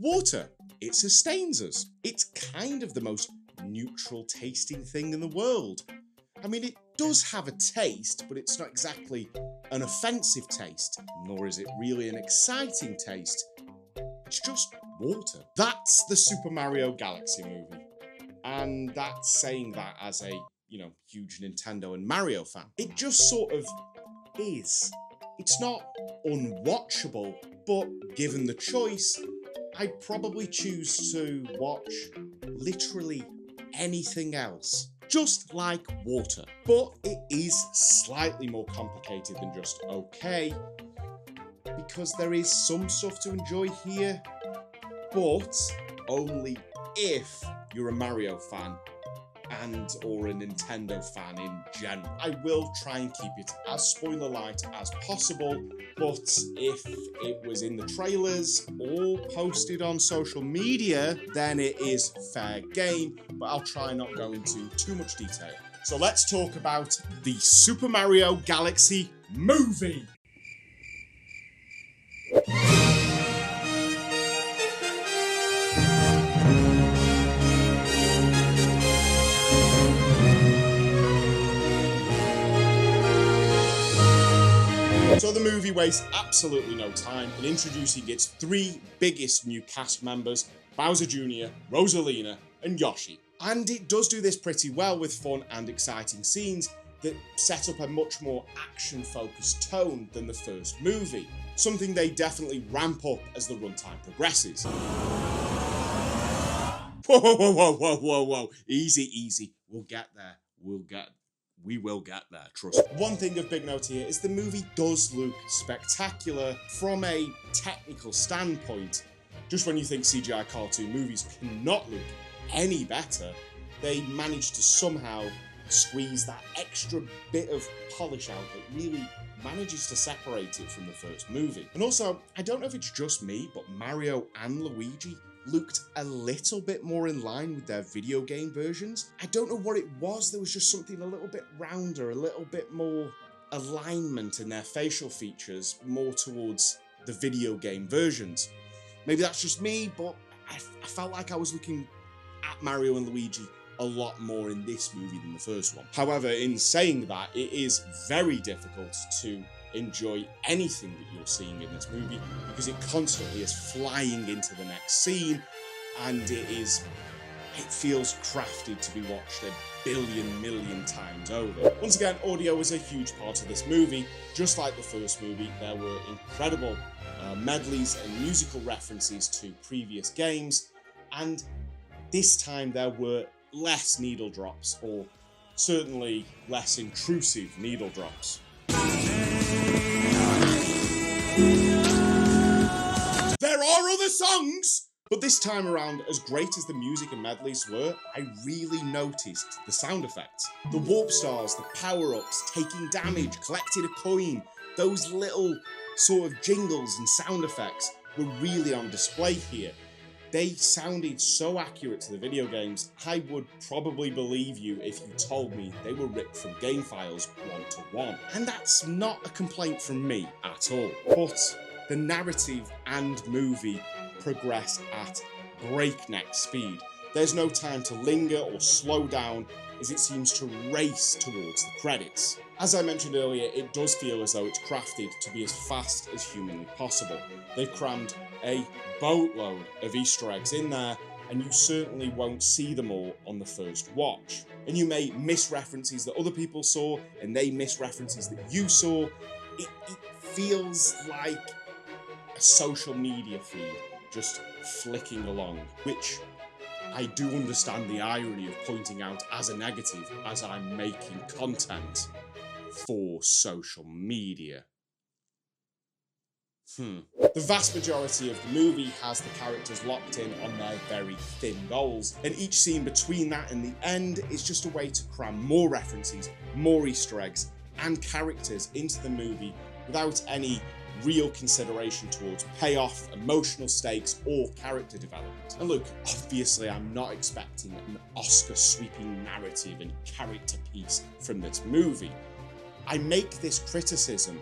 Water, it sustains us. It's kind of the most neutral tasting thing in the world. I mean, it does have a taste, but it's not exactly an offensive taste, nor is it really an exciting taste. It's just water. That's the Super Mario Galaxy movie. And that's saying that as a, huge Nintendo and Mario fan. It just sort of is. It's not unwatchable, but given the choice, I'd probably choose to watch literally anything else. Just like water. But it is slightly more complicated than just okay, because there is some stuff to enjoy here, but only if you're a Mario fan and or a Nintendo fan in general. I will try and keep it as spoiler light as possible, but if it was in the trailers or posted on social media, then it is fair game, but I'll try not go into too much detail. So let's talk about the Super Mario Galaxy movie. So the movie wastes absolutely no time in introducing its three biggest new cast members, Bowser Jr., Rosaline, and Yoshi. And it does do this pretty well with fun and exciting scenes that set up a much more action-focused tone than the first movie, something they definitely ramp up as the runtime progresses. Whoa, easy, we'll get there, we will get there, trust me. One thing of big note here is the movie does look spectacular from a technical standpoint. Just when you think CGI cartoon movies cannot look any better, they managed to somehow squeeze that extra bit of polish out that really manages to separate it from the first movie. And also, I don't know if it's just me, but Mario and Luigi looked a little bit more in line with their video game versions. I don't know what it was, there was just something a little bit rounder, a little bit more alignment in their facial features, more towards the video game versions. Maybe that's just me, but I felt like I was looking at Mario and Luigi a lot more in this movie than the first one. However, in saying that, it is very difficult to enjoy anything that you're seeing in this movie because it constantly is flying into the next scene, and it feels crafted to be watched a billion times over. Once again, audio is a huge part of this movie. Just like the first movie, there were incredible medleys and musical references to previous games, and this time there were less needle drops, or certainly less intrusive needle drops. There are other songs! But this time around, as great as the music and medleys were, I really noticed the sound effects. The warp stars, the power-ups, taking damage, collecting a coin, those little sort of jingles and sound effects were really on display here. They sounded so accurate to the video games, I would probably believe you if you told me they were ripped from game files one-to-one. And that's not a complaint from me at all. But the narrative and movie progress at breakneck speed. There's no time to linger or slow down as it seems to race towards the credits. As I mentioned earlier, it does feel as though it's crafted to be as fast as humanly possible. They've crammed a boatload of Easter eggs in there, and you certainly won't see them all on the first watch. And you may miss references that other people saw, and they miss references that you saw. It feels like a social media feed just flicking along, which I do understand the irony of pointing out as a negative as I'm making content for social media. The vast majority of the movie has the characters locked in on their very thin goals, and each scene between that and the end is just a way to cram more references, more Easter eggs, and characters into the movie without any real consideration towards payoff, emotional stakes, or character development. And look, obviously I'm not expecting an Oscar-sweeping narrative and character piece from this movie. I make this criticism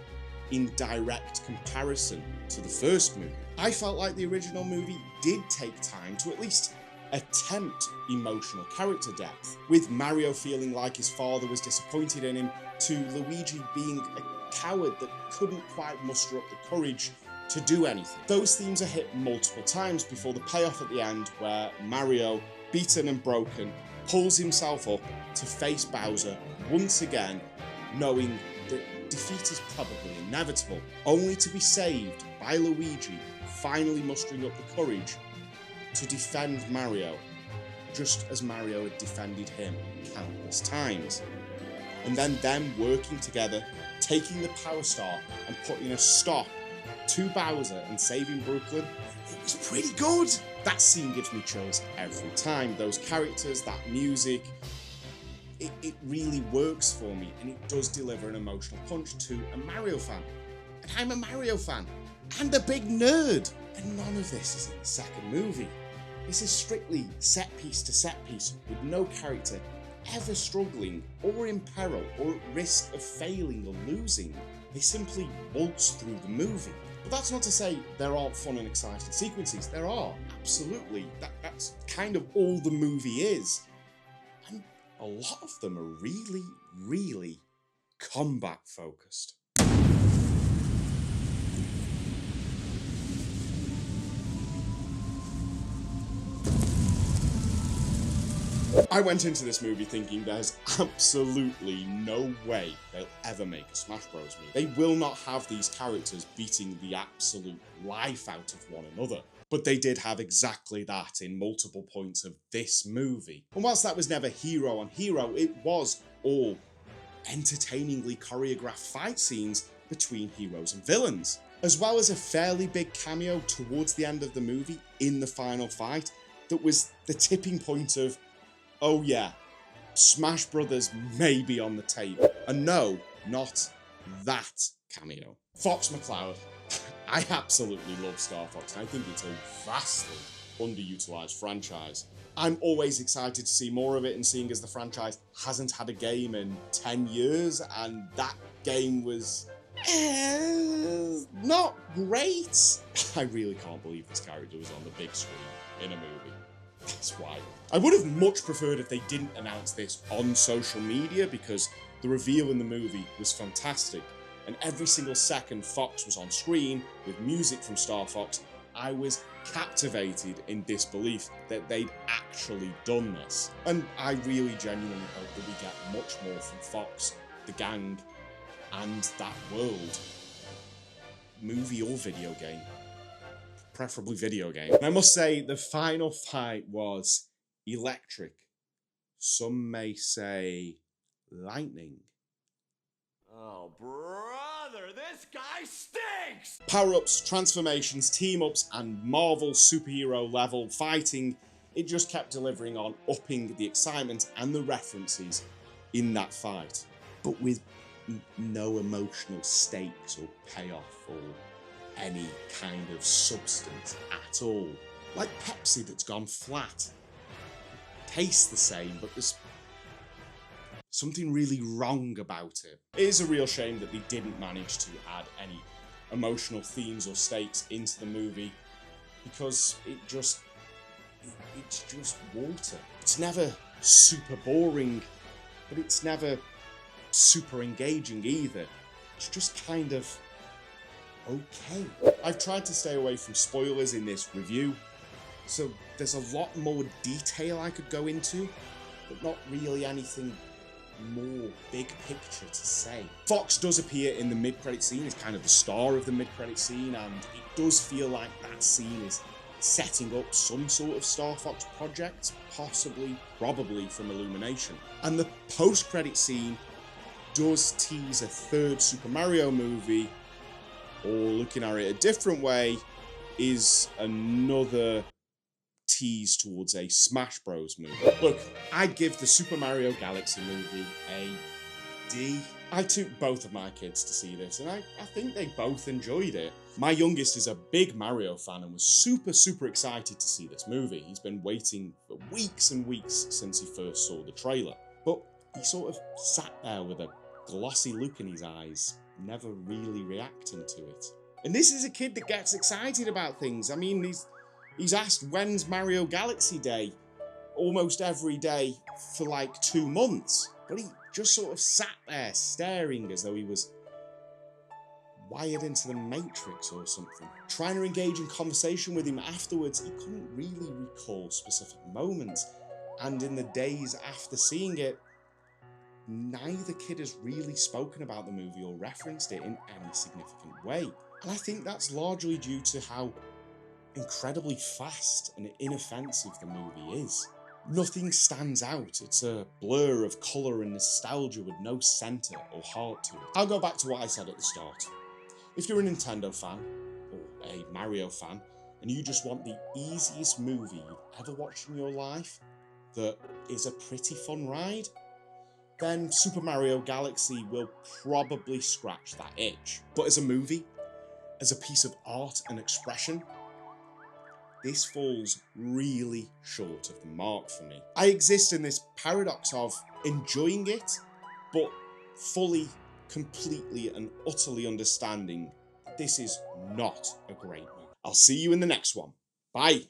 in direct comparison to the first movie. I felt like the original movie did take time to at least attempt emotional character depth, with Mario feeling like his father was disappointed in him, to Luigi being a coward that couldn't quite muster up the courage to do anything. Those themes are hit multiple times before the payoff at the end, where Mario, beaten and broken, pulls himself up to face Bowser once again, knowing that defeat is probably inevitable, only to be saved by Luigi finally mustering up the courage to defend Mario, just as Mario had defended him countless times. And then them working together, taking the Power Star and putting a stop to Bowser and saving Brooklyn, it was pretty good. That scene gives me chills every time. Those characters, that music, it really works for me, and it does deliver an emotional punch to a Mario fan. And I'm a Mario fan, and a big nerd. And none of this is in the second movie. This is strictly set piece to set piece, with no character ever struggling or in peril or at risk of failing or losing. They simply waltz through the movie. But that's not to say there aren't fun and exciting sequences. There are, absolutely. That's kind of all the movie is. And a lot of them are really, really combat focused. I went into this movie thinking there's absolutely no way they'll ever make a Smash Bros. Movie. They will not have these characters beating the absolute life out of one another. But they did have exactly that in multiple points of this movie. And whilst that was never hero on hero, it was all entertainingly choreographed fight scenes between heroes and villains, as well as a fairly big cameo towards the end of the movie in the final fight that was the tipping point of, oh yeah, Smash Brothers may be on the table. And no, not that cameo. Fox McCloud. I absolutely love Star Fox, and I think it's a vastly underutilized franchise. I'm always excited to see more of it, and seeing as the franchise hasn't had a game in 10 years, and that game was not great. I really can't believe this character was on the big screen in a movie. That's wild. I would have much preferred if they didn't announce this on social media, because the reveal in the movie was fantastic. And every single second Fox was on screen with music from Star Fox, I was captivated in disbelief that they'd actually done this. And I really genuinely hope that we get much more from Fox, the gang, and that world. Movie or video game. Preferably video game. And I must say, the final fight was electric. Some may say lightning. Oh, brother, this guy stinks! Power-ups, transformations, team-ups, and Marvel superhero level fighting, it just kept delivering on upping the excitement and the references in that fight, but with no emotional stakes or payoff or any kind of substance at all. Like Pepsi that's gone flat. Tastes the same, but there's something really wrong about it. It is a real shame that they didn't manage to add any emotional themes or stakes into the movie, because it's just water. It's never super boring, but it's never super engaging either. It's just kind of okay. I've tried to stay away from spoilers in this review, so there's a lot more detail I could go into, but not really anything more big picture to say. Fox does appear in the mid-credit scene, is kind of the star of the mid-credit scene, and it does feel like that scene is setting up some sort of Star Fox project, possibly, probably from Illumination. And the post-credit scene does tease a third Super Mario movie, or looking at it a different way, is another tease towards a Smash Bros movie. Look, I'd give the Super Mario Galaxy movie a D. I took both of my kids to see this, and I think they both enjoyed it. My youngest is a big Mario fan and was super excited to see this movie. He's been waiting for weeks and weeks since he first saw the trailer. But he sort of sat there with a glossy look in his eyes, never really reacting to it. And this is a kid that gets excited about things. I mean, he's asked when's Mario Galaxy Day almost every day for like 2 months. But he just sort of sat there staring as though he was wired into the Matrix or something. Trying to engage in conversation with him afterwards, he couldn't really recall specific moments. And in the days after seeing it, neither kid has really spoken about the movie or referenced it in any significant way. And I think that's largely due to how incredibly fast and inoffensive the movie is. Nothing stands out. It's a blur of colour and nostalgia with no centre or heart to it. I'll go back to what I said at the start. If you're a Nintendo fan, or a Mario fan, and you just want the easiest movie you've ever watched in your life, that is a pretty fun ride, then Super Mario Galaxy will probably scratch that itch. But as a movie, as a piece of art and expression, this falls really short of the mark for me. I exist in this paradox of enjoying it, but fully, completely and utterly understanding that this is not a great movie. I'll see you in the next one. Bye.